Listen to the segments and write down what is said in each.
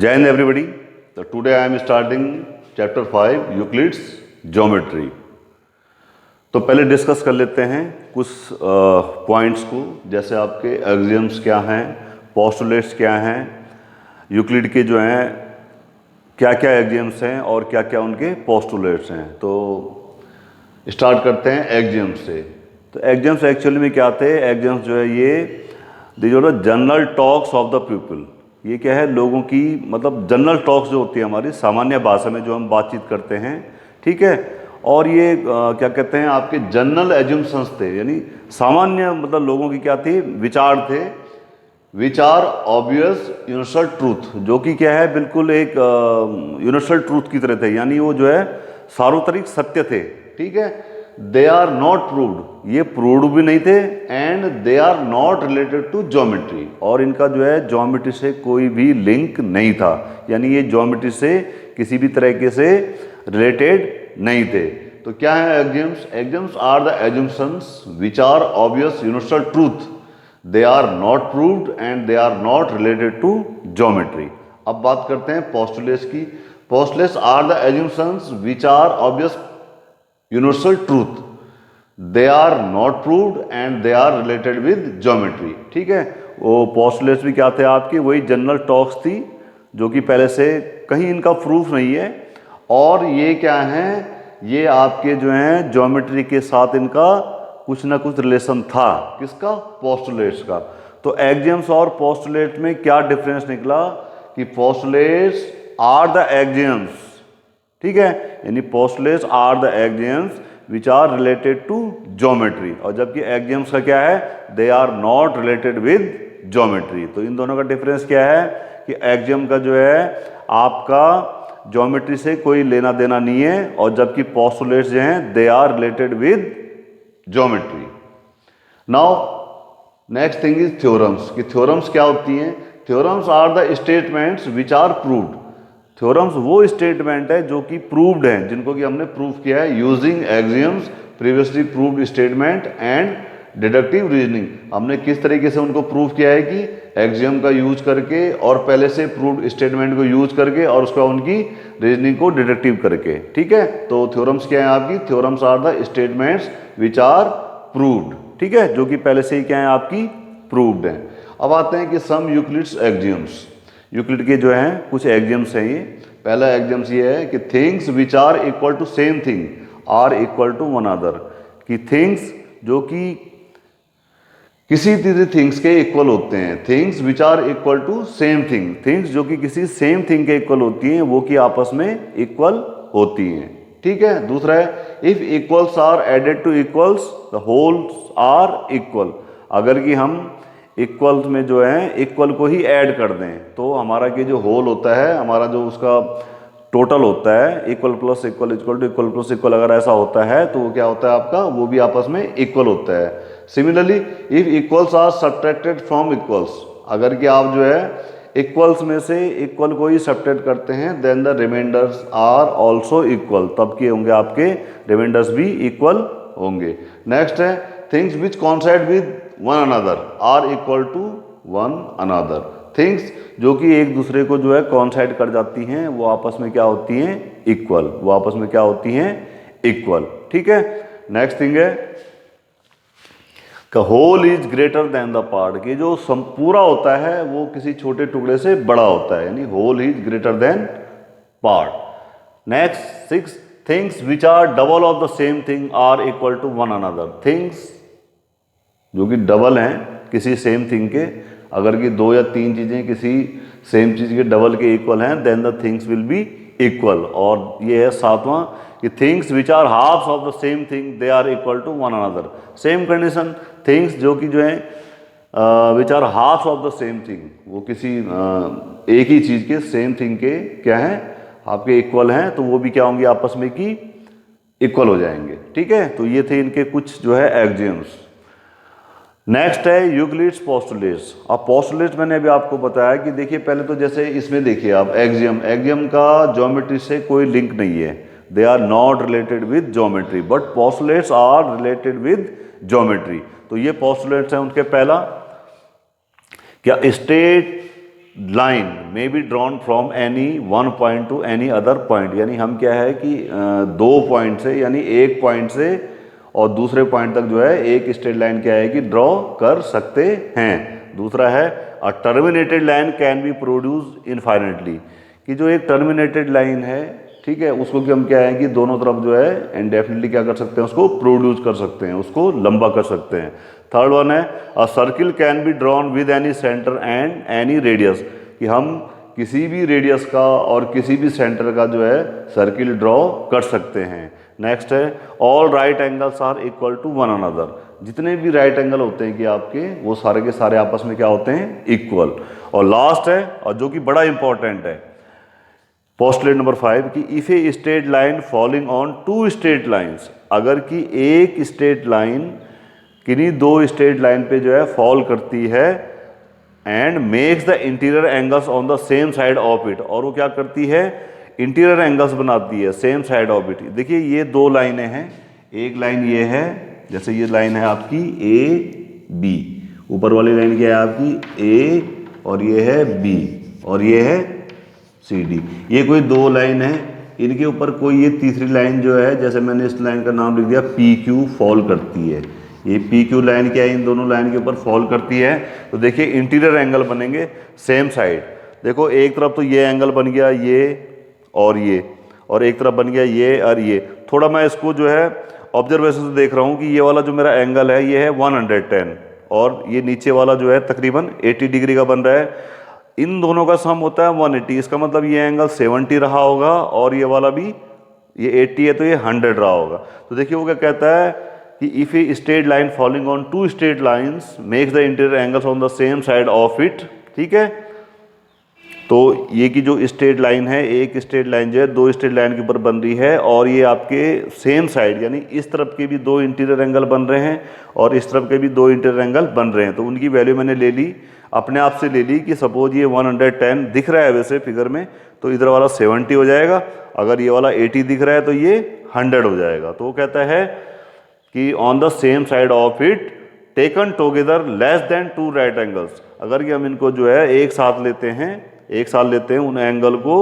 Jai Hind everybody. So today I am starting chapter 5 Euclid's Geometry. तो पहले discuss कर लेते हैं कुछ पॉइंट्स को, जैसे आपके एक्सियम्स क्या हैं, पोस्टुलेट्स क्या हैं, यूक्लिड के जो हैं क्या क्या एक्सियम्स हैं और क्या क्या उनके पोस्टुलेट्स हैं। तो स्टार्ट करते हैं एक्सियम्स से। तो एक्सियम्स एक्चुअली में क्या थे? एक्सियम्स जो है ये these are the general talks of the people. ये क्या है? लोगों की मतलब जनरल टॉक्स जो होती है हमारी सामान्य भाषा में जो हम बातचीत करते हैं, ठीक है। और ये क्या कहते हैं, आपके जनरल एज्यूम्शंस थे, यानी सामान्य मतलब लोगों की क्या थी, विचार थे, which are obvious universal truth, जो कि क्या है बिल्कुल एक यूनिवर्सल ट्रूथ की तरह थे, यानी वो जो है सार्वत्रिक सत्य थे, ठीक है। दे आर नॉट प्रूव्ड, ये प्रूव्ड भी नहीं थे, and they are not related to geometry, और इनका जो है ज्योमेट्री से कोई भी लिंक नहीं था, यानी ये ज्योमेट्री से किसी भी तरीके से रिलेटेड नहीं थे। तो क्या है axioms? Axioms are the assumptions which are obvious universal truth, they are not proved and they are not related to geometry. अब बात करते हैं पोस्टुलेट्स की। Postulates are the assumptions which are obvious universal truth, they are not proved and they are related with geometry, ठीक है। वो postulates भी क्या थे आपकी? वही जनरल टॉक्स थी जो कि पहले से कहीं इनका प्रूफ नहीं है, और ये क्या हैं, ये आपके जो हैं ज्योमेट्री के साथ इनका कुछ ना कुछ रिलेशन था। किसका? पोस्टुलेट्स का। तो एक्सियम्स और पोस्टुलेट में क्या डिफरेंस निकला कि पोस्टुलेट्स आर द एक्सियम्स, ठीक है, यानी postulates are the axioms which are related to geometry, और जबकि एक्सियम्स का क्या है, they are not related with geometry. तो इन दोनों का डिफरेंस क्या है कि एक्सियम का जो है आपका ज्योमेट्री से कोई लेना देना नहीं है, और जबकि पोस्टुलेट्स जो हैं they are related with geometry. Now next thing is theorems. कि थ्योरम्स क्या होती हैं? Theorems are the statements which are proved. Theorems वो स्टेटमेंट है जो कि प्रूव्ड हैं, जिनको कि हमने प्रूव किया है using axioms, previously proved statement and deductive reasoning. हमने किस तरीके से उनको प्रूव किया है कि एक्सियम का यूज करके और पहले से प्रूव्ड स्टेटमेंट को यूज करके और उसका उनकी रीजनिंग को डिडक्टिव करके, ठीक है। तो थ्योरम्स क्या है आपकी? Theorems are the statements which are proved, ठीक है, जो कि पहले से ही क्या है आपकी प्रूव्ड है। अब आते हैं कि सम यूक्लिड्स एक्सियम्स। यूक्लिड के जो हैं कुछ एक्सियम्स हैं। ये पहला एक्सियम्स ये है कि things which are equal to same thing are equal to one another. कि थिंग्स जो कि किसी तीसरी थिंग्स के इक्वल होते हैं, things which are equal to same thing, things जो कि किसी सेम थिंग के इक्वल होती हैं, वो कि आपस में इक्वल होती हैं, ठीक है। दूसरा है if equals are added to equals the wholes are equal. अगर कि हम इक्वल्स में जो है इक्वल को ही ऐड कर दें तो हमारा कि जो होल होता है, हमारा जो उसका टोटल होता है, equal plus equal equal to equal plus equal, अगर ऐसा होता है तो वो क्या होता है आपका, वो भी आपस में इक्वल होता है। Similarly if equals are subtracted from equals, अगर कि आप जो है इक्वल्स में से इक्वल को ही सब्ट्रैक्ट करते हैं, then the remainders are also equal, तब के होंगे आपके रिमाइंडर्स भी इक्वल होंगे। नेक्स्ट है things which coincide with one another are equal to one another. Things जो कि एक दूसरे को जो है कॉन्साइड कर जाती हैं, वो आपस में क्या होती हैं, इक्वल, वो आपस में क्या होती हैं, इक्वल, ठीक है। नेक्स्ट थिंग है whole is greater than the part. कि जो पूरा होता है वो किसी छोटे टुकड़े से बड़ा होता है, यानी whole is greater than part. Next 6 things which are double of the same thing are equal to one another. Things जो कि डबल हैं किसी सेम थिंग के, अगर कि 2 या 3 चीज़ें किसी सेम चीज़ के डबल के इक्वल हैं, then the things will be equal. और ये है 7वां कि things which are halves of the same thing they are equal to one another. Same condition, things जो कि जो है which are halves of the same thing, वो किसी एक ही चीज़ के सेम थिंग के क्या हैं, आपके इक्वल हैं, तो वो भी क्या होंगे आपस में कि इक्वल हो जाएंगे, ठीक है। तो ये थे इनके कुछ जो है एक्सियम्स। नेक्स्ट है यूक्लिड्स पोस्टुलेट्स। अब पोस्टुलेट्स मैंने अभी आपको बताया कि देखिए पहले तो जैसे इसमें देखिए आप एक्सियम, एक्सियम का ज्योमेट्री से कोई लिंक नहीं है, they are not related with geometry, but postulates are related with geometry. तो ये पोस्टुलेट्स हैं उनके। पहला क्या? Straight line may be drawn from any one point to any other point, यानी हम क्या है कि दो पॉइंट से यानी एक पॉइंट से और दूसरे पॉइंट तक जो है एक स्ट्रेट लाइन क्या है कि ड्रॉ कर सकते हैं। दूसरा है a terminated line can be produce infinitely, कि जो एक टर्मिनेटेड लाइन है, ठीक है, उसको कि हम क्या है कि दोनों तरफ जो है इंडेफिनिटली क्या कर सकते हैं, उसको प्रोड्यूस कर सकते हैं, उसको लंबा कर सकते हैं। थर्ड वन है अ circle can be drawn with any centre and any radius, कि हम किसी भी रेडियस का और किसी भी सेंटर का जो है सर्किल ड्रॉ कर सकते हैं। नेक्स्ट है all right angles are equal to one another, जितने भी राइट एंगल होते हैं कि आपके वो सारे के सारे आपस में क्या होते हैं, इक्वल। और लास्ट है और जो कि बड़ा इंपॉर्टेंट है पोस्टुलेट नंबर 5 कि if a straight line falling on two straight lines, अगर कि एक स्ट्रेट लाइन किन्हीं दो स्ट्रेट लाइन पे जो है फॉल करती है and makes the interior angles on the same side of it, और वो क्या करती है, इंटीरियर एंगल्स बनाती है सेम साइड ऑफ इट। देखिए ये दो लाइनें हैं, एक लाइन ये है, जैसे ये लाइन है आपकी ए बी, ऊपर वाली लाइन क्या है आपकी ए और ये है बी और ये है सी डी, ये कोई दो लाइन है, इनके ऊपर कोई ये तीसरी लाइन जो है, जैसे मैंने इस लाइन का नाम लिख दिया पी क्यू फॉल करती है, ये पी क्यू लाइन क्या है, इन दोनों लाइन के ऊपर फॉल करती है। तो देखिए इंटीरियर एंगल बनेंगे सेम साइड, देखो एक तरफ तो ये एंगल बन गया ये और एक तरफ बन गया ये और ये। थोड़ा मैं इसको जो है ऑब्जर्वेशन से देख रहा हूँ कि ये वाला जो मेरा एंगल है ये है 110 और ये नीचे वाला जो है तकरीबन 80 डिग्री का बन रहा है, इन दोनों का सम होता है 180, इसका मतलब ये एंगल 70 रहा होगा और ये वाला भी ये 80 है तो ये 100 रहा होगा। तो देखिए वो क्या कहता है कि if a straight line falling on two straight lines makes the interior angles on the same side of it, ठीक है। तो ये की जो स्ट्रेट लाइन है, एक स्ट्रेट लाइन जो है दो स्ट्रेट लाइन के ऊपर बन रही है और ये आपके सेम साइड यानी इस तरफ के भी दो इंटीरियर एंगल बन रहे हैं और इस तरफ के भी दो इंटीरियर एंगल बन रहे हैं। तो उनकी वैल्यू मैंने ले ली, अपने आप से ले ली कि सपोज ये 110 दिख रहा है वैसे फिगर में, तो इधर वाला 70 हो जाएगा, अगर ये वाला 80 दिख रहा है तो ये 100 हो जाएगा। तो वो कहता है कि on the same side of it taken together less than two right angles, अगर कि हम इनको जो है एक साथ लेते हैं उन एंगल को,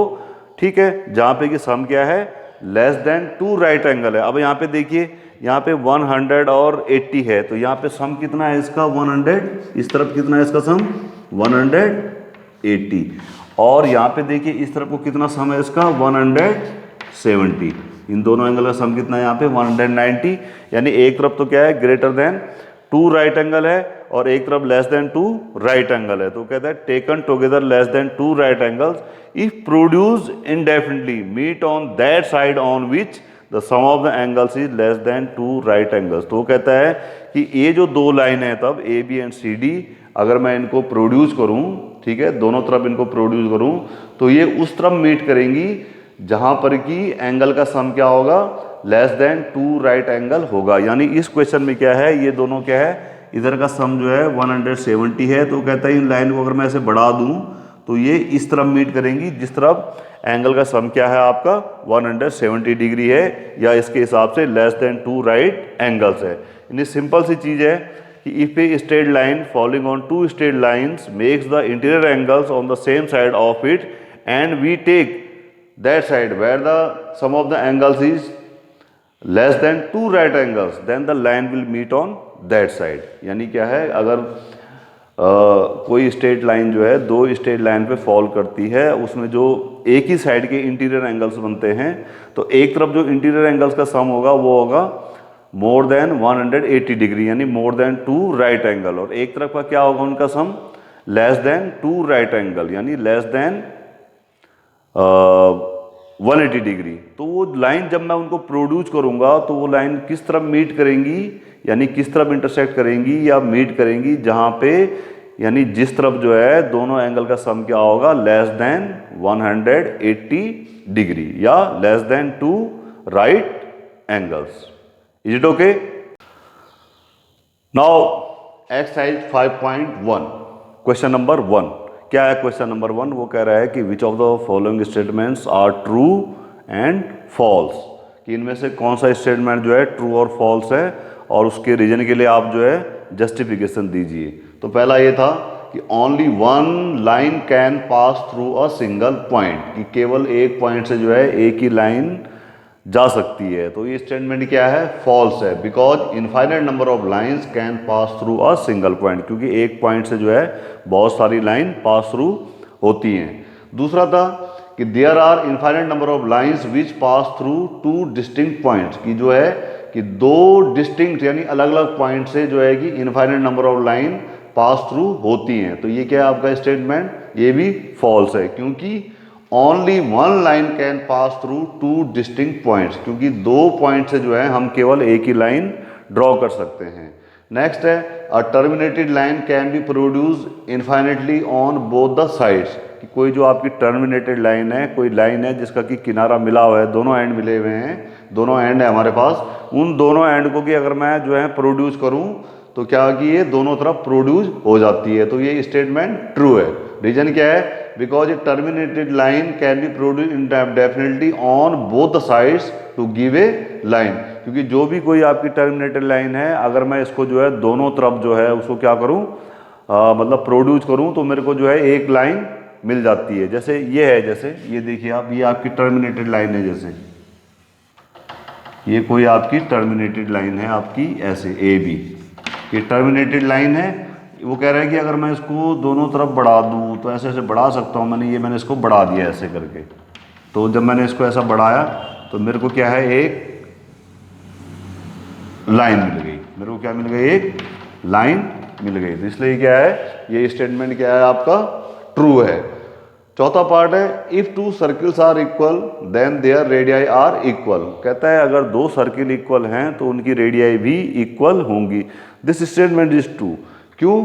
ठीक है, जहाँ पे कि सम क्या है less than two right angle है। अब यहाँ पे देखिए यहाँ पे 100 और 80 है, तो यहाँ पे सम कितना है इसका 100, इस तरफ कितना है इसका सम 180 और यहाँ पे देखिए इस तरफ को कितना सम है इसका 170, इन दोनों एंगल का सम कितना है यहाँ पे 190, यानी एक तरफ तो क्या है greater than two right angle है और एक तरफ less than two right angle है। तो कहता है taken together less than two right angles if produce indefinitely meet on that side on which the sum of the angles is less than two right angles. तो कहता है कि ये जो दो लाइन है तब A B and C D, अगर मैं इनको प्रोड्यूस करूं, ठीक है, दोनों तरफ इनको प्रोड्यूस करूं तो ये उस तरफ मीट करेंगी जहां पर कि एंगल का सम क्या होगा less than two right angle होगा। यानी इस क्वेश्चन में क्या है, ये दोनों क्या है, इधर का सम जो है 170 है, तो कहता है इन लाइन को अगर मैं ऐसे बढ़ा दूं तो ये इस तरफ मीट करेंगी जिस तरफ एंगल का सम क्या है आपका 170 डिग्री है या इसके हिसाब से less than two right angles है। यानी सिंपल सी चीज़ है कि if a straight line following on two straight lines makes the interior angles on the same side of it and we take that side where the sum of the angles is less than two right angles then the line will meet on that side. यानी क्या है, अगर कोई straight line जो है दो straight line पे fall करती है, उसमें जो एक ही साइड के इंटीरियर एंगल्स बनते हैं, तो एक तरफ जो इंटीरियर एंगल्स का सम होगा वो होगा मोर देन 180 डिग्री यानी more than two right angle, और एक तरफ का क्या होगा उनका sum less than two right angle यानी लेस देन 180 डिग्री। तो वो लाइन जब मैं उनको प्रोड्यूस करूंगा तो वो लाइन किस तरफ मीट करेंगी, यानी किस तरफ इंटरसेक्ट करेंगी या मीट करेंगी, जहां पे यानी जिस तरफ जो है दोनों एंगल का सम क्या होगा लेस देन 180 डिग्री या less than two right angles. Is it okay? Now exercise 5.1 question number 1 क्या है? क्वेश्चन नंबर 1 वो कह रहा है कि which of the following statements are true and false, कि इनमें से कौन सा स्टेटमेंट जो है ट्रू और फॉल्स है और उसके रीजन के लिए आप जो है जस्टिफिकेशन दीजिए। तो पहला ये था कि only one line can pass through a single point, कि केवल एक पॉइंट से जो है एक ही लाइन जा सकती है। तो ये स्टेटमेंट क्या है? फॉल्स है, because infinite number of lines can pass through a single point, क्योंकि एक पॉइंट से जो है बहुत सारी लाइन पास थ्रू होती हैं। दूसरा था कि there are infinite number of lines which pass through two distinct points, की जो है कि दो डिस्टिंक्ट यानी अलग अलग पॉइंट से जो है कि infinite number of line pass through होती हैं। तो ये क्या है आपका स्टेटमेंट? ये भी फॉल्स है, क्योंकि only one line can pass through two distinct points, क्योंकि दो पॉइंट से जो है हम केवल एक ही लाइन ड्रॉ कर सकते हैं। नेक्स्ट है a terminated line can be produce infinitely on both the sides, कि कोई जो आपकी टर्मिनेटेड लाइन है, कोई लाइन है जिसका कि किनारा मिला हुआ है, दोनों एंड मिले हुए हैं, दोनों एंड है हमारे पास, उन दोनों एंड को कि अगर मैं जो है प्रोड्यूस करूं तो क्या कि ये दोनों तरफ प्रोड्यूस हो जाती है। तो ये स्टेटमेंट ट्रू है। रीजन क्या है? Because a terminated line can be produce definitely on both the sides to give a line, क्योंकि जो भी कोई आपकी टर्मिनेटेड लाइन है, अगर मैं इसको जो है दोनों तरफ जो है उसको क्या करूं, मतलब प्रोड्यूस करूं, तो मेरे को जो है एक लाइन मिल जाती है। जैसे ये है, जैसे ये देखिए आप, ये आपकी टर्मिनेटेड लाइन है, जैसे ये कोई आपकी टर्मिनेटेड लाइन है आपकी ऐसे ए बी, ये टर्मिनेटेड लाइन है। वो कह रहा है कि अगर मैं इसको दोनों तरफ बढ़ा दूं तो ऐसे ऐसे बढ़ा सकता हूं। मैंने इसको बढ़ा दिया ऐसे करके, तो जब मैंने इसको ऐसा बढ़ाया तो मेरे को क्या है, एक लाइन मिल गई, मेरे को क्या मिल गई, एक लाइन मिल गई। तो इसलिए क्या है, ये स्टेटमेंट क्या है आपका? ट्रू है। चौथा पार्ट है if two circles are equal then their radii are equal. कहता है अगर दो सर्किल इक्वल हैं तो उनकी रेडियाई भी इक्वल होंगी। This statement is true. क्यों?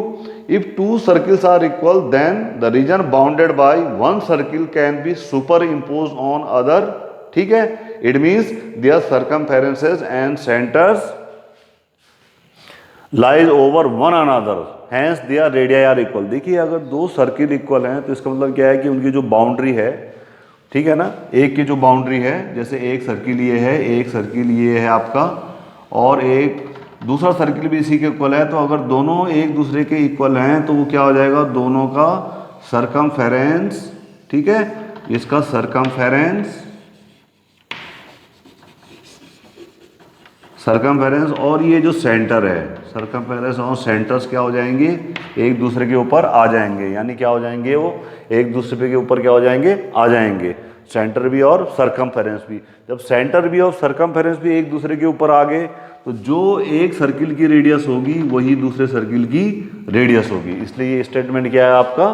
If two circles are equal then the region bounded by one circle can be superimpose on other. ठीक है, it means their circumferences and centres lies over one another, hence their radii are equal. देखिए अगर दो circle equal हैं तो इसका मतलब क्या है कि उनकी जो बाउंड्री है, ठीक है ना, एक की जो बाउंड्री है, जैसे एक सर्किल ये है, एक सर्किल ये है आपका, और एक दूसरा सर्किल भी इसी के इक्वल है, तो अगर दोनों एक दूसरे के इक्वल हैं तो वो क्या हो जाएगा, दोनों का सर्कमफेरेंस, ठीक है, इसका सर्कमफेरेंस और ये जो सेंटर है, सर्कमफेरेंस और सेंटर्स क्या हो जाएंगे, एक दूसरे के ऊपर आ जाएंगे। यानी क्या हो जाएंगे, वो एक दूसरे के ऊपर क्या हो जाएंगे, आ जाएंगे। सेंटर भी और सर्कमफेरेंस भी। जब सेंटर भी और सर्कमफेरेंस भी एक दूसरे के ऊपर आ गए तो जो एक सर्किल की रेडियस होगी वही दूसरे सर्किल की रेडियस होगी। इसलिए ये स्टेटमेंट क्या है आपका?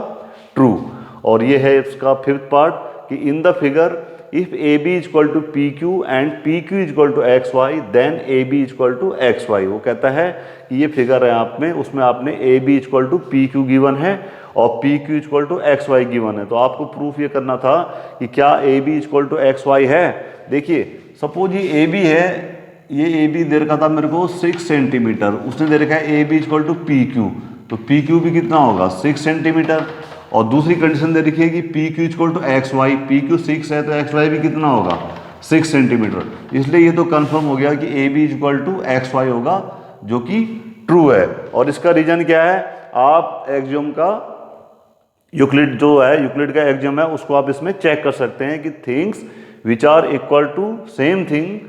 ट्रू। और ये है इसका फिफ्थ पार्ट कि in the figure if AB is equal to PQ and PQ is equal to XY then AB is equal to XY। वो कहता है कि ये फिगर है आप में, उसमें आपने AB is equal to PQ given है और PQ is equal to XY given है। तो आपको प्रूफ ये करना था कि क्या AB is equal to XY है। देखिए सपोज ये AB है, ये AB दे रखा था मेरे को 6 सेंटीमीटर, उसने दे रखा है AB is equal to PQ, तो PQ भी कितना होगा, 6 सेंटीमीटर। और दूसरी कंडीशन दे रखी है कि PQ equal to XY, PQ 6 है तो XY भी कितना होगा, 6 सेंटीमीटर। इसलिए ये तो कंफर्म हो गया कि AB इक्वल टू XY होगा, जो कि ट्रू है। और इसका रीजन क्या है, आप एक्सियोम का यूक्लिड जो है, यूक्लिड का एक्सियोम है, उसको आप इसमें चेक कर सकते हैं कि things which are equal to same thing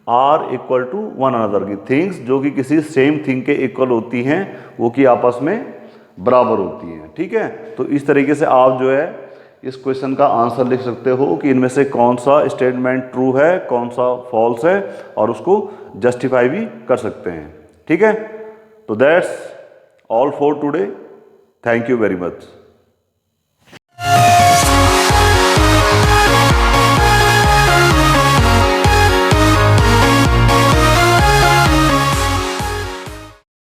are equal to one another, की थिंग्स जो कि किसी सेम थिंग के इक्वल होती हैं वो कि आपस में बराबर होती हैं। ठीक है, तो इस तरीके से आप जो है इस क्वेश्चन का आंसर लिख सकते हो कि इनमें से कौन सा स्टेटमेंट ट्रू है, कौन सा फॉल्स है, और उसको जस्टिफाई भी कर सकते हैं। ठीक है, तो that's all for today. Thank you very much.